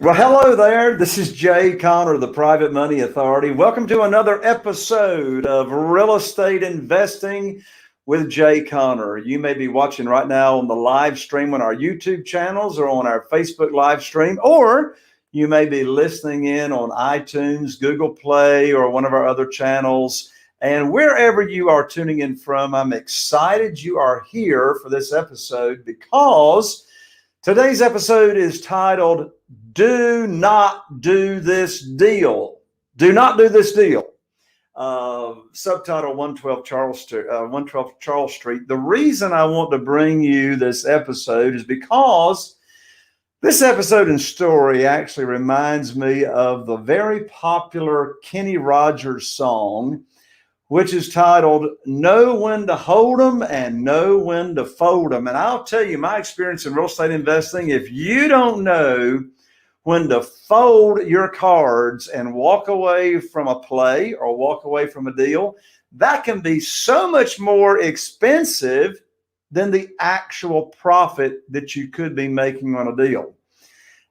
Well, hello there. This is Jay Conner, the Private Money Authority. Welcome to another episode of Real Estate Investing with Jay Conner. You may be watching right now on the live stream on our YouTube channels or on our Facebook live stream, or you may be listening in on iTunes, Google Play, or one of our other channels. And wherever you are tuning in from, I'm excited you are here for this episode because today's episode is titled, Do Not Do This Deal. Do not do this deal. Subtitle 112 Charles Street. The reason I want to bring you this episode is because this episode and story actually reminds me of the very popular Kenny Rogers song, which is titled Know When to Hold 'Em and Know When to Fold 'Em. And I'll tell you my experience in real estate investing, if you don't know when to fold your cards and walk away from a play or walk away from a deal, that can be so much more expensive than the actual profit that you could be making on a deal.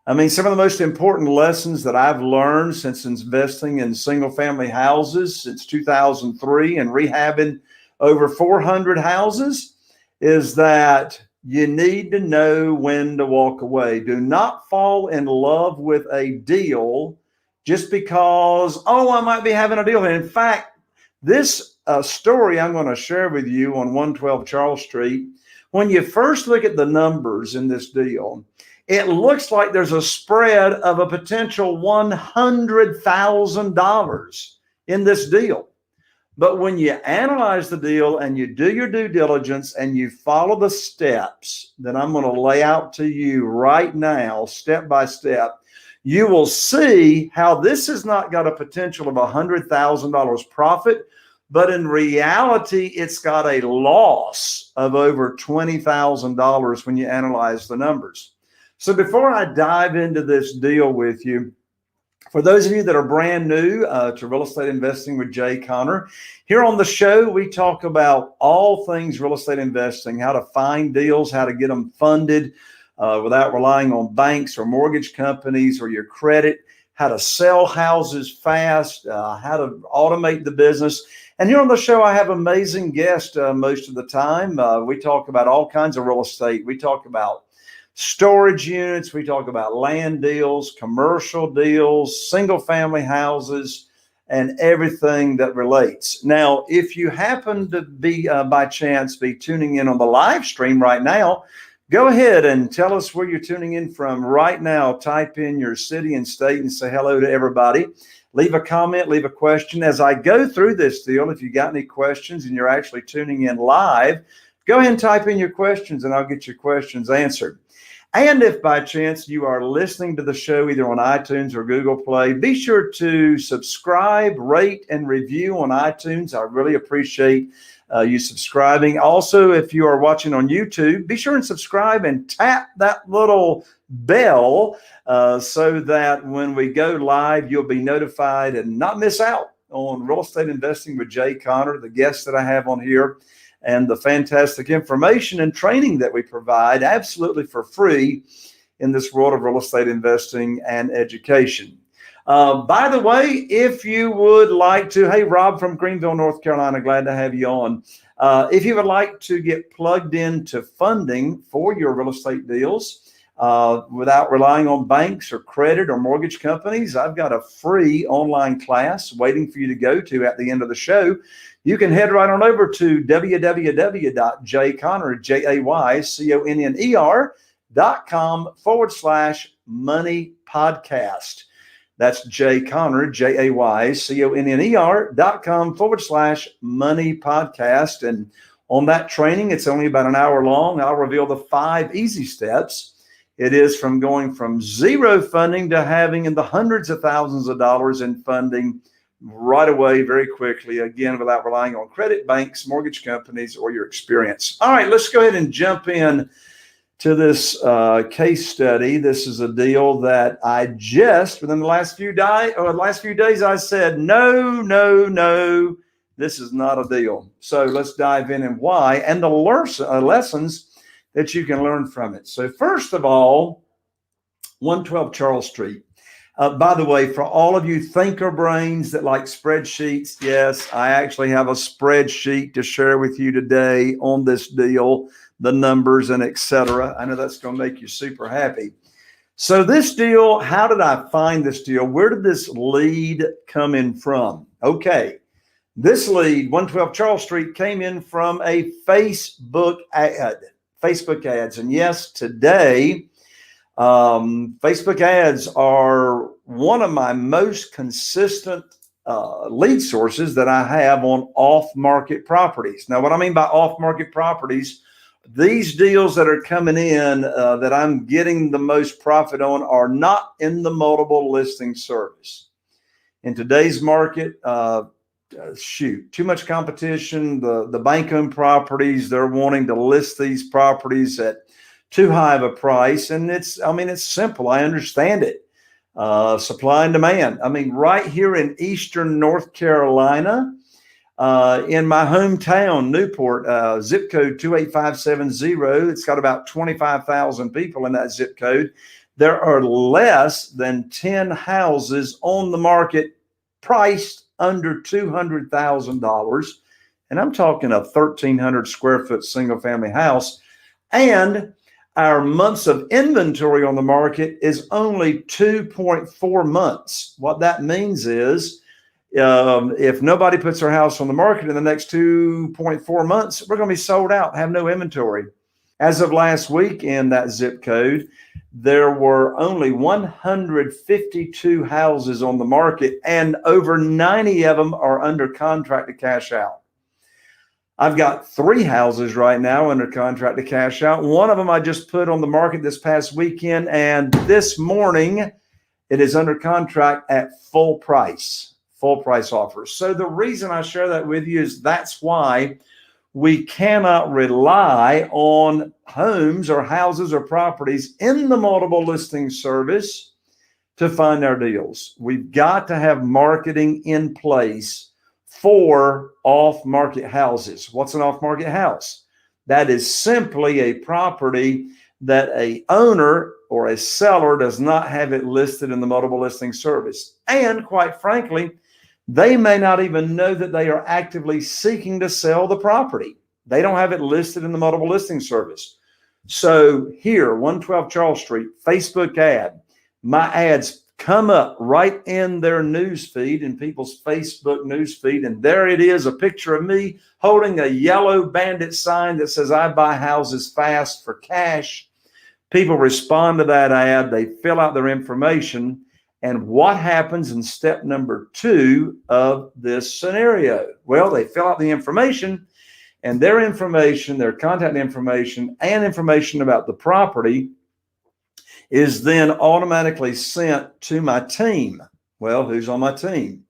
I mean, some of the most important lessons that I've learned since investing in single family houses since 2003 and rehabbing over 400 houses is that you need to know when to walk away. Do not fall in love with a deal just because, I might be having a deal. In fact, this story I'm going to share with you on 112 Charles Street, when you first look at the numbers in this deal, it looks like there's a spread of a potential $100,000 in this deal. But when you analyze the deal and you do your due diligence and you follow the steps that I'm going to lay out to you right now, step by step, you will see how this has not got a potential of $100,000 profit, but in reality, it's got a loss of over $20,000 when you analyze the numbers. So before I dive into this deal with you, for those of you that are brand new to Real Estate Investing with Jay Conner, here on the show, we talk about all things real estate investing, how to find deals, how to get them funded without relying on banks or mortgage companies or your credit, how to sell houses fast, how to automate the business. And here on the show, I have amazing guests most of the time. We talk about all kinds of real estate. We talk about storage units, we talk about land deals, commercial deals, single family houses, and everything that relates. Now, if you happen to be, by chance, be tuning in on the live stream right now, go ahead and tell us where you're tuning in from right now. Type in your city and state and say hello to everybody. Leave a comment, leave a question. As I go through this deal, if you got any questions and you're actually tuning in live, go ahead and type in your questions and I'll get your questions answered. And if by chance you are listening to the show either on iTunes or Google Play, be sure to subscribe, rate, and review on iTunes. I really appreciate you subscribing. Also, if you are watching on YouTube, be sure and subscribe and tap that little bell so that when we go live, you'll be notified and not miss out on Real Estate Investing with Jay Conner, the guests that I have on here, and the fantastic information and training that we provide absolutely for free in this world of real estate investing and education. By the way, if you would like to, hey, Rob from Greenville, North Carolina, glad to have you on. If you would like to get plugged into funding for your real estate deals without relying on banks or credit or mortgage companies, I've got a free online class waiting for you to go to at the end of the show. You can head right on over to www.jayconner.com/money podcast. That's Jay Conner, JayConner.com/money podcast. And on that training, it's only about an hour long. I'll reveal the 5 easy steps. It is from going from zero funding to having in the hundreds of thousands of dollars in funding right away, very quickly, again, without relying on credit, banks, mortgage companies, or your experience. All right, let's go ahead and jump in to this case study. This is a deal that I just, within the last few days, I said, no, this is not a deal. So let's dive in and why, and the lessons that you can learn from it. So first of all, 112 Charles Street. By the way, for all of you thinker brains that like spreadsheets, yes, I actually have a spreadsheet to share with you today on this deal, the numbers and etc. I know that's going to make you super happy. So this deal, how did I find this deal? Where did this lead come in from? Okay, this lead, 112 Charles Street, came in from a Facebook ad. Facebook ads. And yes, today, Facebook ads are one of my most consistent lead sources that I have on off-market properties. Now, what I mean by off-market properties, these deals that are coming in that I'm getting the most profit on are not in the multiple listing service. In today's market, too much competition. The bank-owned properties, they're wanting to list these properties at too high of a price. And it's simple. I understand it. Supply and demand. I mean, right here in Eastern North Carolina, in my hometown, Newport, zip code 28570. It's got about 25,000 people in that zip code. There are less than 10 houses on the market priced under $200,000. And I'm talking a 1,300 square foot single family house. And our months of inventory on the market is only 2.4 months. What that means is if nobody puts their house on the market in the next 2.4 months, we're going to be sold out, have no inventory. As of last week in that zip code, there were only 152 houses on the market, and over 90 of them are under contract to cash out. I've got 3 houses right now under contract to cash out. One of them I just put on the market this past weekend, and this morning it is under contract at full price offers. So the reason I share that with you is that's why we cannot rely on homes or houses or properties in the multiple listing service to find our deals. We've got to have marketing in place for off-market houses. What's an off-market house? That is simply a property that a owner or a seller does not have it listed in the multiple listing service. And quite frankly, they may not even know that they are actively seeking to sell the property. They don't have it listed in the multiple listing service. So here, 112 Charles Street, Facebook ad, my ads come up right in their news feed, in people's Facebook news feed. And there it is, a picture of me holding a yellow bandit sign that says, I buy houses fast for cash. People respond to that ad. They fill out their information. And what happens in step number 2 of this scenario? Well, they fill out the information, and their information, their contact information, and information about the property is then automatically sent to my team. Well, who's on my team?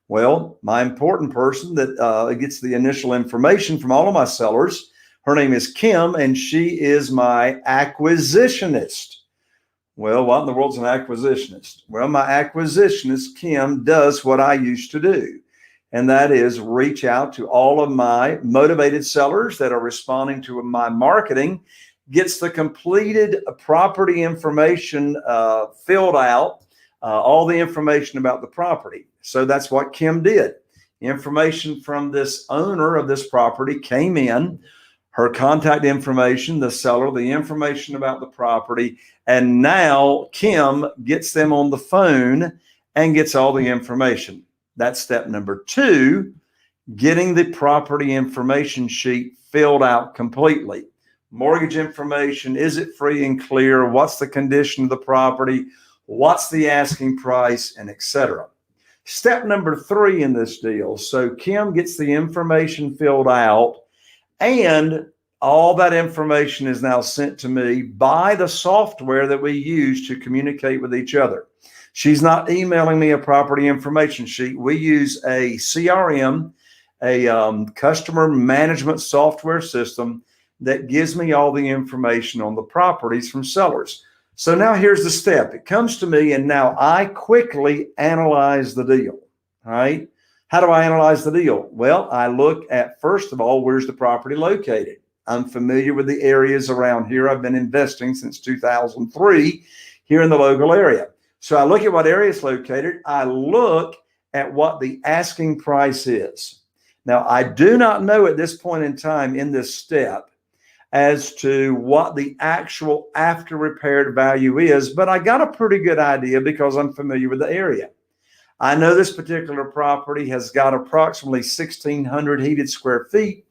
Well, my important person that gets the initial information from all of my sellers, her name is Kim, and she is my acquisitionist. Well, what in the world's an acquisitionist? Well, my acquisitionist, Kim, does what I used to do, and that is reach out to all of my motivated sellers that are responding to my marketing, gets the completed property information filled out, all the information about the property. So that's what Kim did. Information from this owner of this property came in, her contact information, the seller, the information about the property, and now Kim gets them on the phone and gets all the information. That's step number 2, getting the property information sheet filled out completely. Mortgage information, is it free and clear? What's the condition of the property? What's the asking price, and etc. Step number 3 in this deal. So Kim gets the information filled out, and all that information is now sent to me by the software that we use to communicate with each other. She's not emailing me a property information sheet. We use a CRM, a customer management software system that gives me all the information on the properties from sellers. So now here's the step. It comes to me, and now I quickly analyze the deal. All right. How do I analyze the deal? Well, I look at, first of all, where's the property located? I'm familiar with the areas around here. I've been investing since 2003 here in the local area. So I look at what area it's located. I look at what the asking price is. Now, I do not know at this point in time in this step as to what the actual after repaired value is, but I got a pretty good idea because I'm familiar with the area. I know this particular property has got approximately 1,600 heated square feet.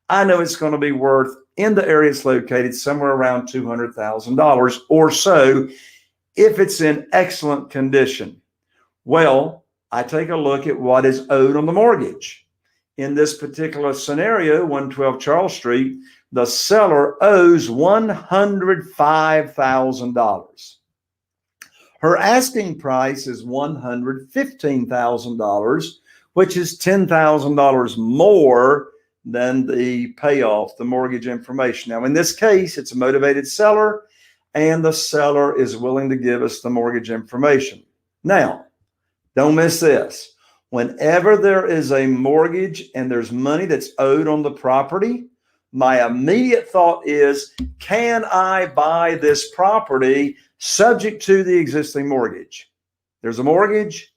I know it's going to be worth, in the area it's located, somewhere around $200,000 or so if it's in excellent condition. Well, I take a look at what is owed on the mortgage. In this particular scenario, 112 Charles Street, the seller owes $105,000. Her asking price is $115,000, which is $10,000 more than the payoff, the mortgage information. Now, in this case, it's a motivated seller, and the seller is willing to give us the mortgage information. Now, don't miss this. Whenever there is a mortgage and there's money that's owed on the property, my immediate thought is, can I buy this property subject to the existing mortgage? There's a mortgage.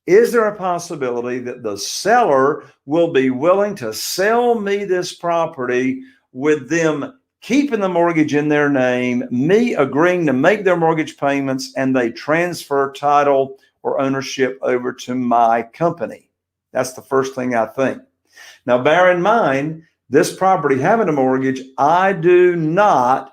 Is there a possibility that the seller will be willing to sell me this property with them keeping the mortgage in their name, me agreeing to make their mortgage payments, and they transfer title or ownership over to my company? That's the first thing I think. Now, bear in mind, this property having a mortgage, I do not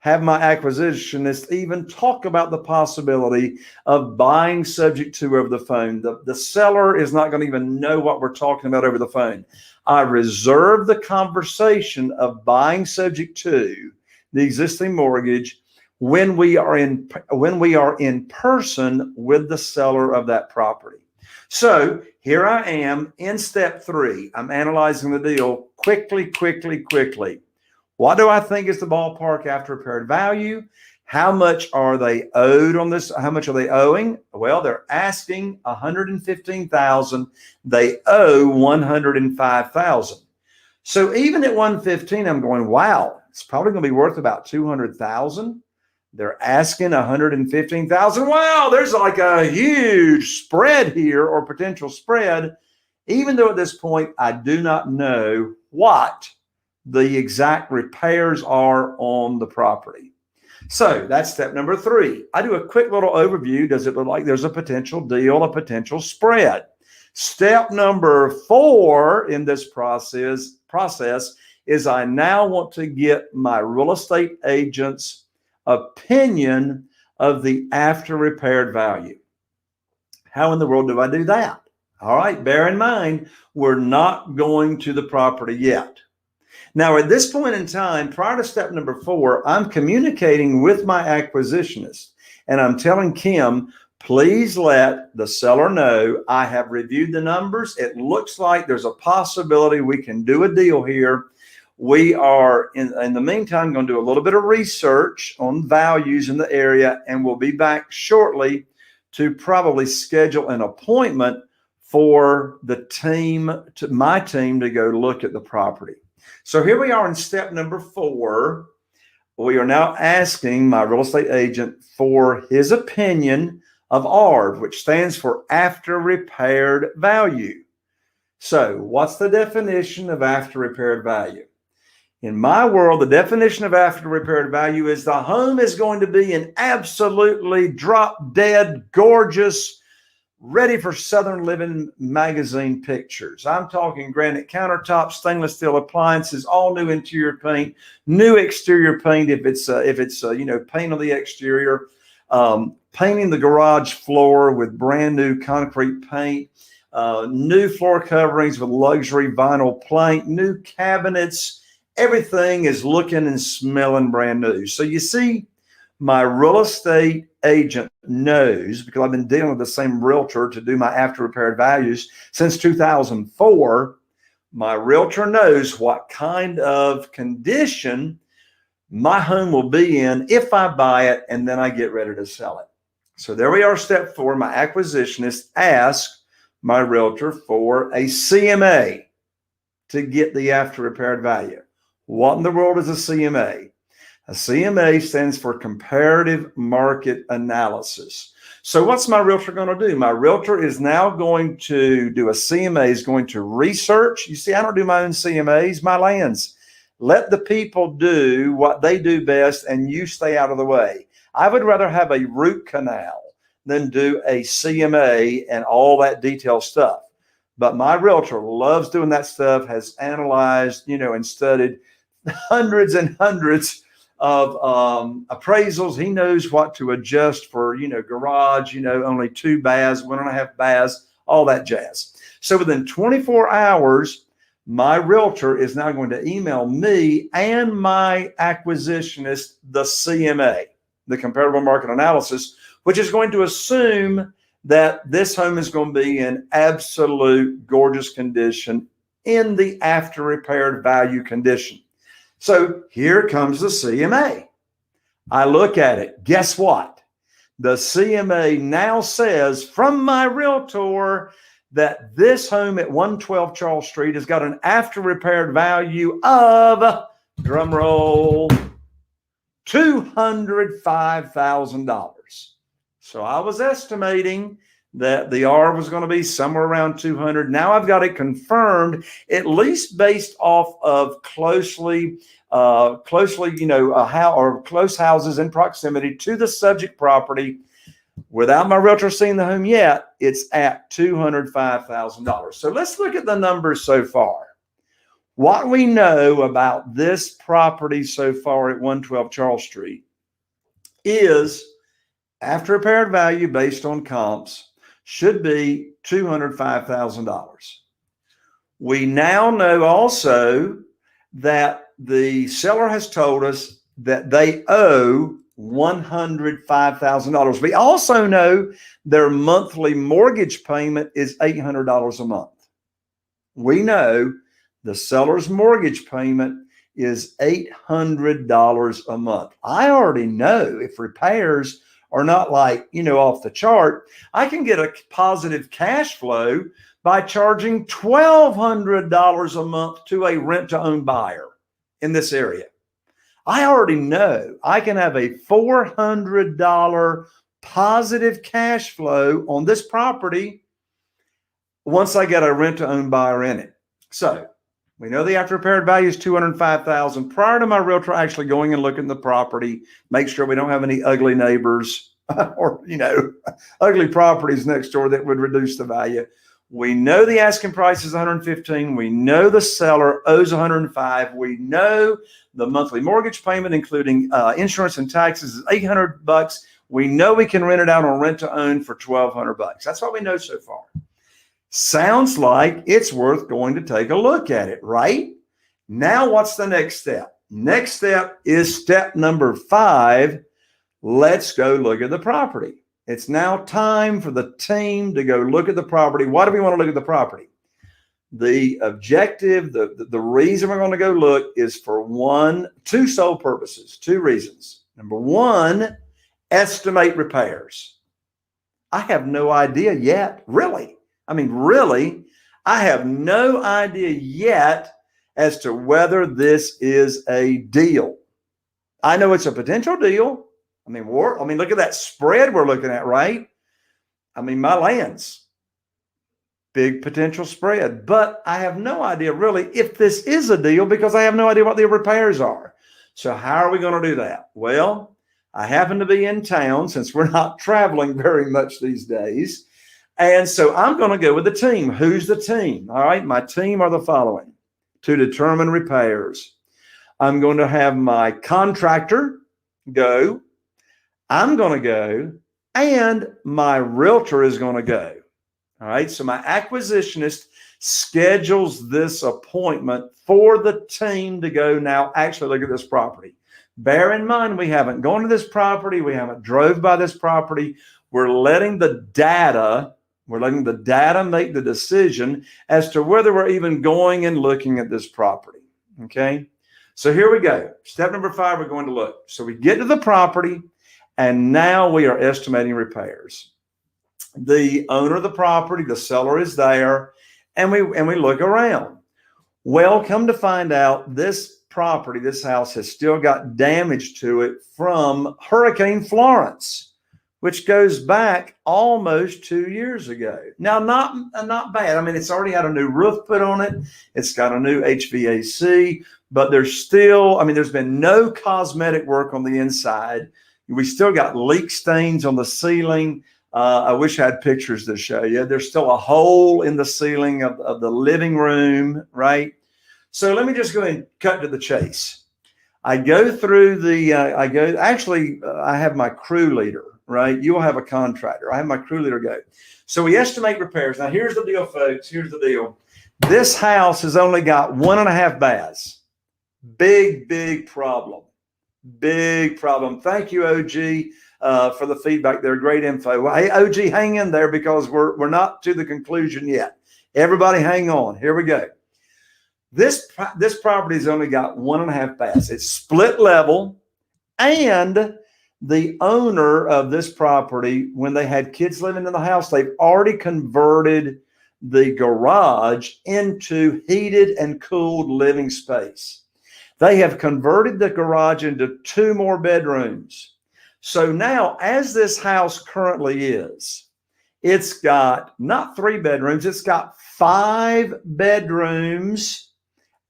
have my acquisitionist even talk about the possibility of buying subject to over the phone. The seller is not going to even know what we're talking about over the phone. I reserve the conversation of buying subject to the existing mortgage when we are in person with the seller of that property. So here I am in step 3. I'm analyzing the deal quickly. What do I think is the ballpark after repaired value? How much are they owed on this? How much are they owing? Well, they're asking $115,000. They owe $105,000. So even at $115,000, I'm going, wow, it's probably going to be worth about $200,000. They're asking $115,000. Wow, there's like a huge spread here, or potential spread, even though at this point I do not know what the exact repairs are on the property. So that's step number 3. I do a quick little overview. Does it look like there's a potential deal, a potential spread? Step number 4 in this process is I now want to get my real estate agent's opinion of the after repaired value. How in the world do I do that? All right, bear in mind, we're not going to the property yet. Now, at this point in time, prior to step number 4, I'm communicating with my acquisitionist, and I'm telling Kim, please let the seller know I have reviewed the numbers. It looks like there's a possibility we can do a deal here. We are, in the meantime, going to do a little bit of research on values in the area, and we'll be back shortly to probably schedule an appointment for the team, my team, to go look at the property. So here we are in step number 4. We are now asking my real estate agent for his opinion of ARV, which stands for after repaired value. So what's the definition of after repaired value? In my world, the definition of after repaired value is the home is going to be in absolutely drop dead, gorgeous, ready for Southern Living magazine pictures. I'm talking granite countertops, stainless steel appliances, all new interior paint, new exterior paint if it's paint on the exterior, painting the garage floor with brand new concrete paint, new floor coverings with luxury vinyl plank, new cabinets. Everything is looking and smelling brand new. So you see, my real estate agent knows, because I've been dealing with the same realtor to do my after repaired values since 2004. My realtor knows what kind of condition my home will be in if I buy it and then I get ready to sell it. So there we are, step 4. My acquisitionist asks my realtor for a CMA to get the after repaired value. What in the world is a CMA? A CMA stands for comparative market analysis. So what's my realtor going to do? My realtor is now going to do a CMA, is going to research. You see, I don't do my own CMAs, my lands. Let the people do what they do best and you stay out of the way. I would rather have a root canal than do a CMA and all that detailed stuff. But my realtor loves doing that stuff, has analyzed, and studied hundreds and hundreds of appraisals. He knows what to adjust for, garage, only 2 baths, 1.5 baths, all that jazz. So within 24 hours, my realtor is now going to email me and my acquisitionist the CMA, the comparable market analysis, which is going to assume that this home is going to be in absolute gorgeous condition in the after repaired value condition. So here comes the CMA. I look at it. Guess what? The CMA now says from my realtor that this home at 112 Charles Street has got an after repaired value of, drum roll, $205,000. So I was estimating that the R was going to be somewhere around 200. Now I've got it confirmed, at least based off of close houses in proximity to the subject property. Without my realtor seeing the home yet, it's at $205,000. So let's look at the numbers so far. What we know about this property so far at 112 Charles Street is after repaired value based on comps should be $205,000. We now know also that the seller has told us that they owe $105,000. We also know their monthly mortgage payment is $800 a month. We know the seller's mortgage payment is $800 a month. I already know if repairs are not off the chart, I can get a positive cash flow by charging $1,200 a month to a rent-to-own buyer in this area. I already know I can have a $400 positive cash flow on this property once I get a rent-to-own buyer in it. So we know the after repaired value is $205,000. Prior to my realtor actually going and looking at the property, make sure we don't have any ugly neighbors or, ugly properties next door that would reduce the value. We know the asking price is $115,000. We know the seller owes $105,000. We know the monthly mortgage payment, including insurance and taxes, is $800. We know we can rent it out on rent to own for $1,200. That's what we know so far. Sounds like it's worth going to take a look at it, right? Now, what's the next step? Next step is step number 5. Let's go look at the property. It's now time for the team to go look at the property. Why do we want to look at the property? The objective, the reason we're going to go look is for two sole purposes, 2 reasons. Number 1, estimate repairs. I have no idea yet, really. I have no idea yet as to whether this is a deal. I know it's a potential deal. Look at that spread we're looking at, right? My lands, big potential spread, but I have no idea really if this is a deal because I have no idea what the repairs are. So how are we going to do that? Well, I happen to be in town since we're not traveling very much these days. And so I'm going to go with the team. Who's the team? All right. My team are the following to determine repairs. I'm going to have my contractor go. I'm going to go, and my realtor is going to go. All right. So my acquisitionist schedules this appointment for the team to go now actually look at this property. Bear in mind, we haven't gone to this property. We haven't drove by this property. We're letting the data make the decision as to whether we're even going and looking at this property. Okay. So here we go. Step number 5, we're going to look. So we get to the property. And now we are estimating repairs. The owner of the property, the seller is there, and we look around. Well, come to find out, this property, this house has still got damage to it from Hurricane Florence. which goes back almost 2 years ago. Now, not bad. I mean, it's already had a new roof put on it. It's got a new HVAC, but there's still, I mean, there's been no cosmetic work on the inside. We still got leak stains on the ceiling. I wish I had pictures to show you. There's still a hole in the ceiling of the living room, right? So let me just go ahead and cut to the chase. I go through I have my crew leader, right? You will have a contractor. I have my crew leader go. So we estimate repairs. Now, here's the deal, folks. Here's the deal. This house has only got 1.5 baths. Big problem. Big problem. Thank you, OG, for the feedback there. Great info. Well, hey, OG, hang in there because we're not to the conclusion yet. Everybody hang on. Here we go. This property's only got 1.5 baths. It's split level, and the owner of this property, when they had kids living in the house, they've already converted the garage into heated and cooled living space. They have converted the garage into 2 more bedrooms. So now, as this house currently is, it's got not 3 bedrooms, it's got 5 bedrooms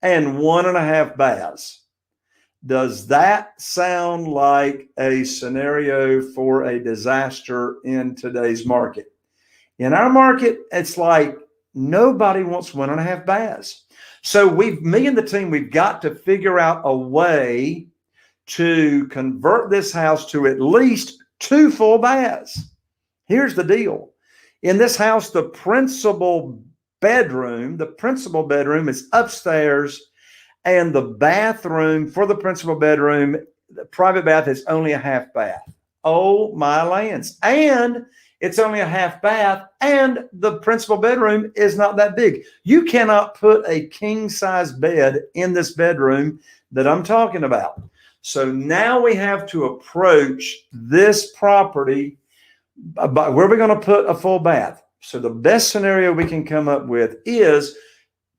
and 1.5 baths. Does that sound like a scenario for a disaster in today's market? In our market, it's like nobody wants 1.5 baths. So me and the team, we've got to figure out a way to convert this house to at least 2 full baths. Here's the deal. In this house, the principal bedroom is upstairs, and the bathroom for the principal bedroom, the private bath, is only a half bath. Oh my lands. And it's only a half bath, and the principal bedroom is not that big. You cannot put a king-size bed in this bedroom that I'm talking about. So now we have to approach this property by where we're going to put a full bath. So the best scenario we can come up with is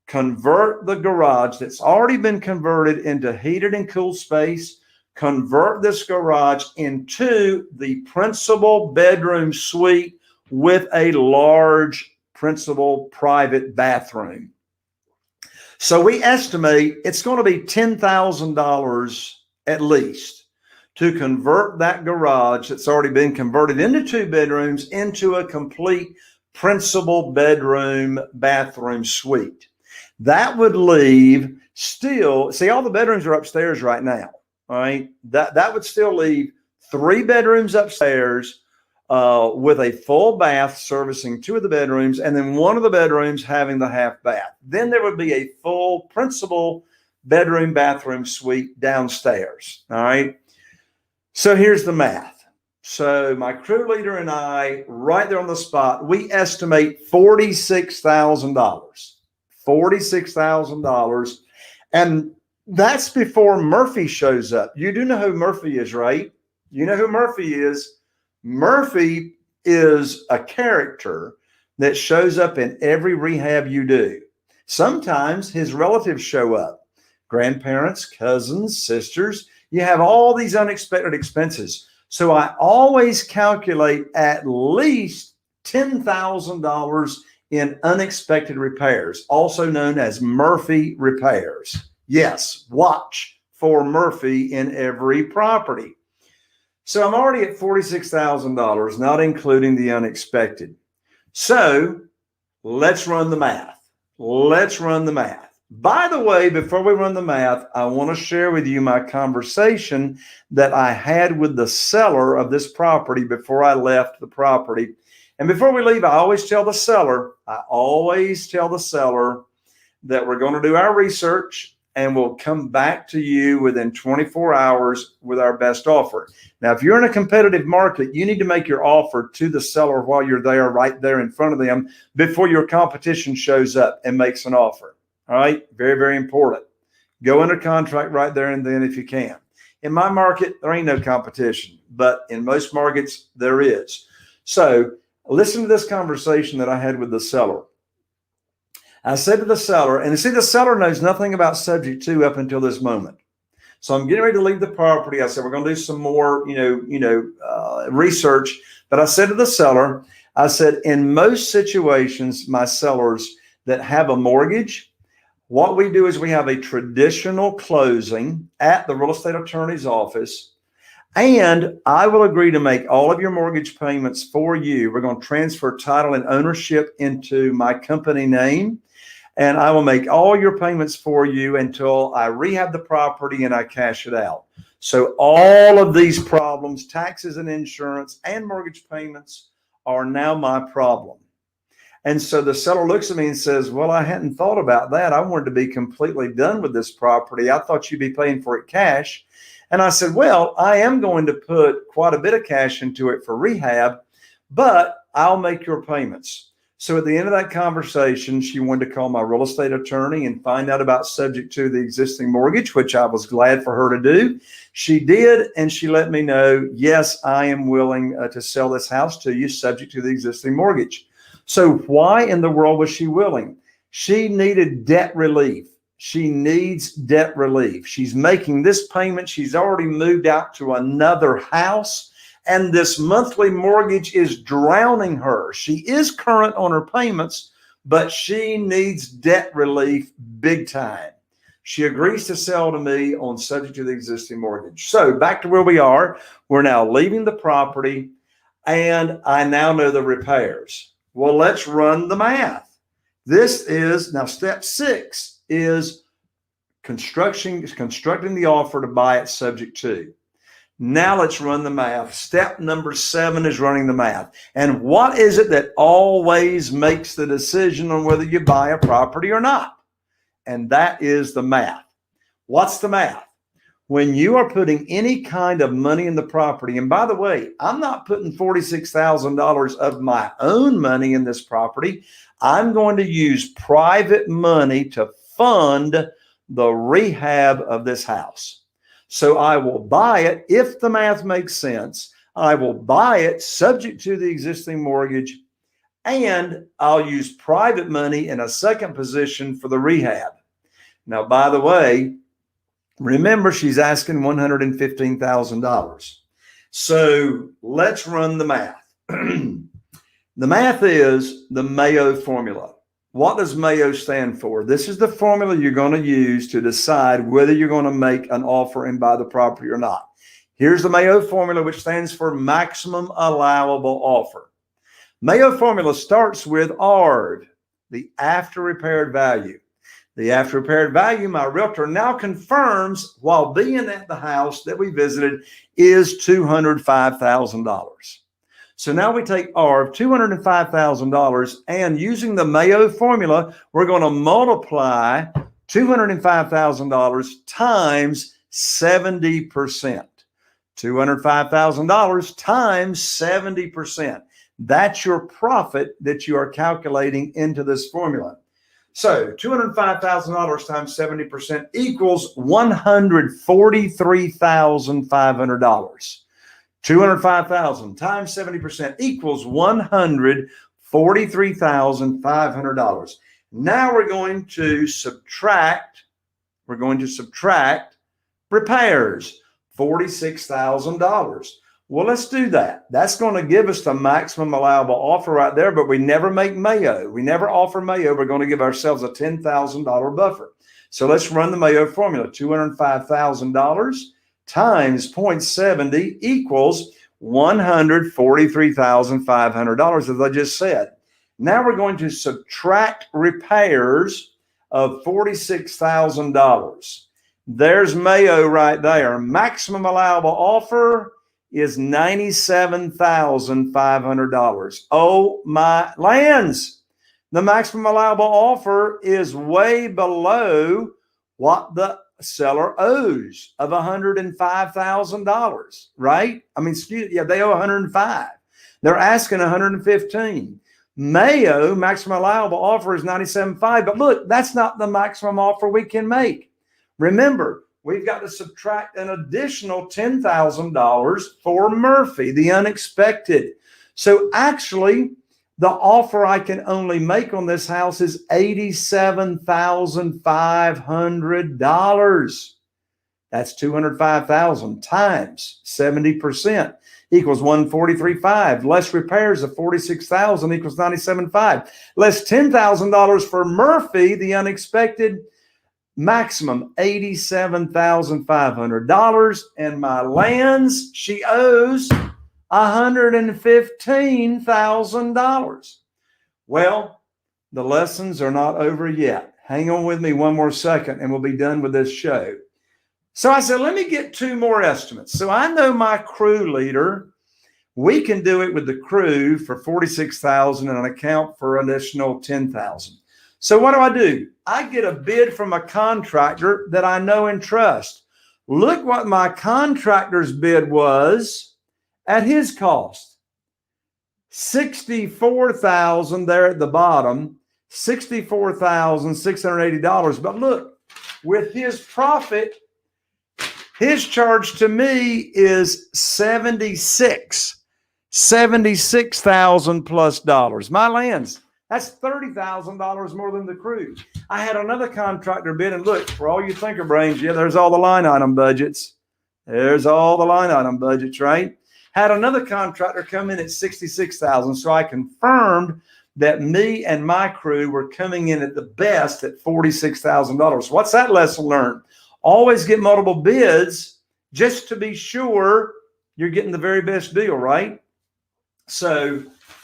convert the garage that's already been converted into heated and cooled space, convert this garage into the principal bedroom suite with a large principal private bathroom. So we estimate it's going to be $10,000 at least to convert that garage that's already been converted into 2 bedrooms into a complete principal bedroom bathroom suite. That would leave still, see, all the bedrooms are upstairs right now. All right. That would still leave 3 bedrooms upstairs with a full bath servicing 2 of the bedrooms, and then 1 of the bedrooms having the half bath. Then there would be a full principal bedroom bathroom suite downstairs. All right. So here's the math. So my crew leader and I, right there on the spot, we estimate $46,000. $46,000. And that's before Murphy shows up. You do know who Murphy is, right? You know who Murphy is. Murphy is a character that shows up in every rehab you do. Sometimes his relatives show up. Grandparents, cousins, sisters. You have all these unexpected expenses. So I always calculate at least $10,000 in unexpected repairs, also known as Murphy repairs. Yes, watch for Murphy in every property. So I'm already at $46,000, not including the unexpected. So let's run the math. Let's run the math. By the way, before we run the math, I want to share with you my conversation that I had with the seller of this property before I left the property. And before we leave, I always tell the seller that we're going to do our research and we'll come back to you within 24 hours with our best offer. Now, if you're in a competitive market, you need to make your offer to the seller while you're there, right there in front of them, before your competition shows up and makes an offer. All right. Very, very important. Go under contract right there and then if you can. In my market, there ain't no competition, but in most markets, there is. So listen to this conversation that I had with the seller. I said to the seller, and see, the seller knows nothing about subject to up until this moment. So I'm getting ready to leave the property. I said, we're going to do some more, research But I said to the seller, I said, in most situations, my sellers that have a mortgage, what we do is we have a traditional closing at the real estate attorney's office, and I will agree to make all of your mortgage payments for you. We're going to transfer title and ownership into my company name, and I will make all your payments for you until I rehab the property and I cash it out. So all of these problems, taxes and insurance and mortgage payments, are now my problem. And so the seller looks at me and says, well, I hadn't thought about that. I wanted to be completely done with this property. I thought you'd be paying for it cash. And I said, well, I am going to put quite a bit of cash into it for rehab, but I'll make your payments. So at the end of that conversation, she wanted to call my real estate attorney and find out about subject to the existing mortgage, which I was glad for her to do. She did, and she let me know, yes, I am willing to sell this house to you subject to the existing mortgage. So why in the world was she willing? She needed debt relief. She needs debt relief. She's making this payment. She's already moved out to another house, and this monthly mortgage is drowning her. She is current on her payments, but she needs debt relief big time. She agrees to sell to me on subject to the existing mortgage. So back to where we are. We're now leaving the property, and I now know the repairs. Well, let's run the math. This is now step 6 is constructing the offer to buy it subject to. Now let's run the math. Step number 7 is running the math. And what is it that always makes the decision on whether you buy a property or not? And that is the math. What's the math? When you are putting any kind of money in the property, and by the way, I'm not putting $46,000 of my own money in this property. I'm going to use private money to fund the rehab of this house. So I will buy it, if the math makes sense, I will buy it subject to the existing mortgage, and I'll use private money in a second position for the rehab. Now, by the way, remember, she's asking $115,000. So let's run the math. The math is the Mayo formula. What does Mayo stand for? This is the formula you're going to use to decide whether you're going to make an offer and buy the property or not. Here's the Mayo formula, which stands for maximum allowable offer. Mayo formula starts with ARV, the after repaired value. The after repaired value, my realtor now confirms while being at the house that we visited, is $205,000. So now we take ARV, $205,000, and using the Mayo formula, we're going to multiply $205,000 times 70%. $205,000 times 70%. That's your profit that you are calculating into this formula. So $205,000 times 70% equals $143,500. 205,000 times 70% equals $143,500. Now we're going to subtract repairs, $46,000. Well, let's do that. That's going to give us the maximum allowable offer right there, but we never make Mayo. We never offer Mayo. We're going to give ourselves a $10,000 buffer. So let's run the Mayo formula. $205,000 times 0.70 equals $143,500, as I just said. Now we're going to subtract repairs of $46,000. There's Mayo right there. Maximum allowable offer is $97,500. Oh my lands. The maximum allowable offer is way below what the seller owes of $105,000, right? I mean, they owe 105. They're asking 115. Mayo maximum allowable offer is 97.5, but look, that's not the maximum offer we can make. Remember, we've got to subtract an additional $10,000 for Murphy, the unexpected. So actually, the offer I can only make on this house is $87,500. That's $205,000 times 70%. equals 143.5. Less repairs of 46,000 equals 97.5. Less $10,000 for Murphy, the unexpected maximum $87,500. And my lands, she owes $115,000. Well, the lessons are not over yet. Hang on with me one more second and we'll be done with this show. So I said, let me get 2 more estimates. So I know my crew leader, we can do it with the crew for 46,000 and an account for an additional 10,000. So what do? I get a bid from a contractor that I know and trust. Look what my contractor's bid was at his cost. 64,000 there at the bottom, $64,680. But look, with his profit, his charge to me is $76,000 plus dollars. My lands, that's $30,000 more than the crew. I had another contractor bid, and look, for all you thinker brains, yeah, there's all the line item budgets. There's all the line item budgets, right? Had another contractor come in at $66,000, so I confirmed that me and my crew were coming in at the best at $46,000. What's that lesson learned? Always get multiple bids just to be sure you're getting the very best deal, right? So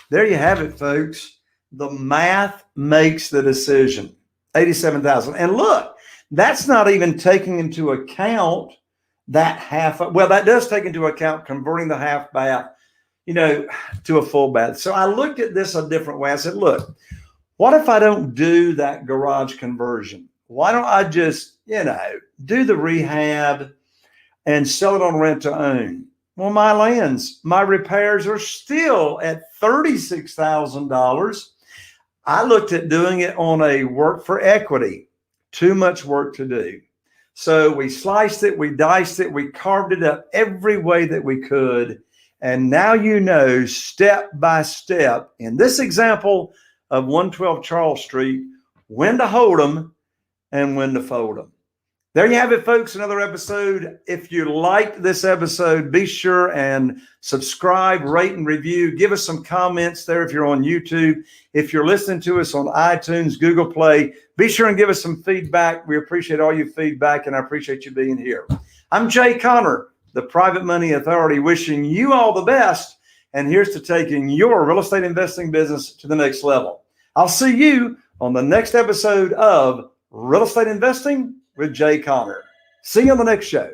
there you have it, folks. The math makes the decision. 87,000. And look, that's not even taking into account that half. Well, that does take into account converting the half bath, to a full bath. So I looked at this a different way. I said, look, what if I don't do that garage conversion? Why don't I just, do the rehab and sell it on rent to own? Well, my lands, my repairs are still at $36,000. I looked at doing it on a work for equity. Too much work to do. So we sliced it, we diced it, we carved it up every way that we could. And now step by step, in this example of 112 Charles Street, when to hold them and when to fold them. There you have it, folks, another episode. If you liked this episode, be sure and subscribe, rate, and review. Give us some comments there if you're on YouTube. If you're listening to us on iTunes, Google Play, be sure and give us some feedback. We appreciate all your feedback, and I appreciate you being here. I'm Jay Conner, the Private Money Authority, wishing you all the best, and here's to taking your real estate investing business to the next level. I'll see you on the next episode of Real Estate Investing with Jay Conner. See you on the next show.